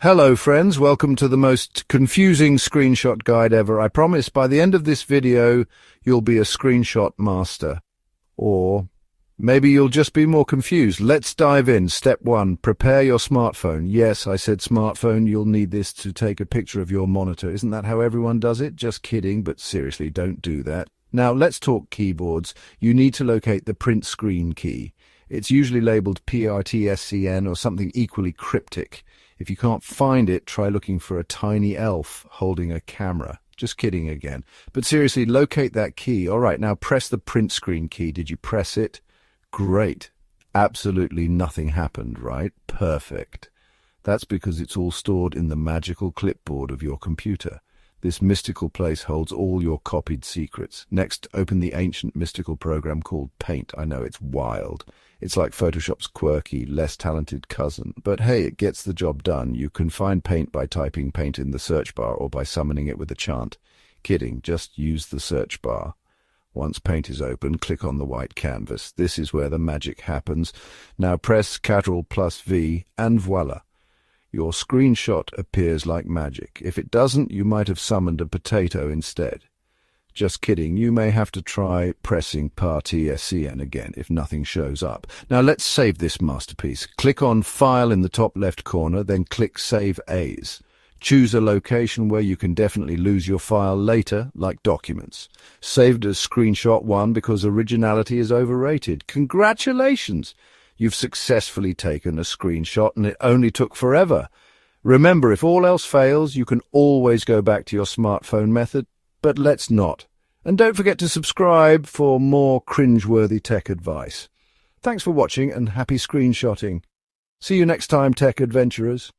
Hello friends, welcome to the most confusing screenshot guide ever. I promise by the end of this video you'll be a screenshot master. Or maybe you'll just be more confused. Let's dive in. Step 1. Prepare your smartphone. Yes, I said smartphone. You'll need this to take a picture of your monitor. Isn't that how everyone does it? Just kidding, but seriously, don't do that. Now let's talk keyboards. You need to locate the print screen key. It's usually labeled PRTSCN or something equally cryptic. If you can't find it, try looking for a tiny elf holding a camera. Just kidding again. But seriously, locate that key. All right, now press the print screen key. Did you press it? Great. Absolutely nothing happened, right? Perfect. That's because it's all stored in the magical clipboard of your computer. This mystical place holds all your copied secrets. Next, open the ancient mystical program called Paint. I know, it's wild. It's like Photoshop's quirky, less talented cousin. But hey, it gets the job done. You can find Paint by typing Paint in the search bar or by summoning it with a chant. Kidding, just use the search bar. Once Paint is open, click on the white canvas. This is where the magic happens. Now press Ctrl+V and voila. Your screenshot appears like magic. If it doesn't, you might have summoned a potato instead. Just kidding, you may have to try pressing PRTSCN again if nothing shows up. Now let's save this masterpiece. Click on File in the top left corner, then click Save As. Choose a location where you can definitely lose your file later, like Documents. Saved as Screenshot 1 because originality is overrated. Congratulations! You've successfully taken a screenshot and it only took forever. Remember, if all else fails, you can always go back to your smartphone method, but let's not. And don't forget to subscribe for more cringeworthy tech advice. Thanks for watching and happy screenshotting. See you next time, tech adventurers.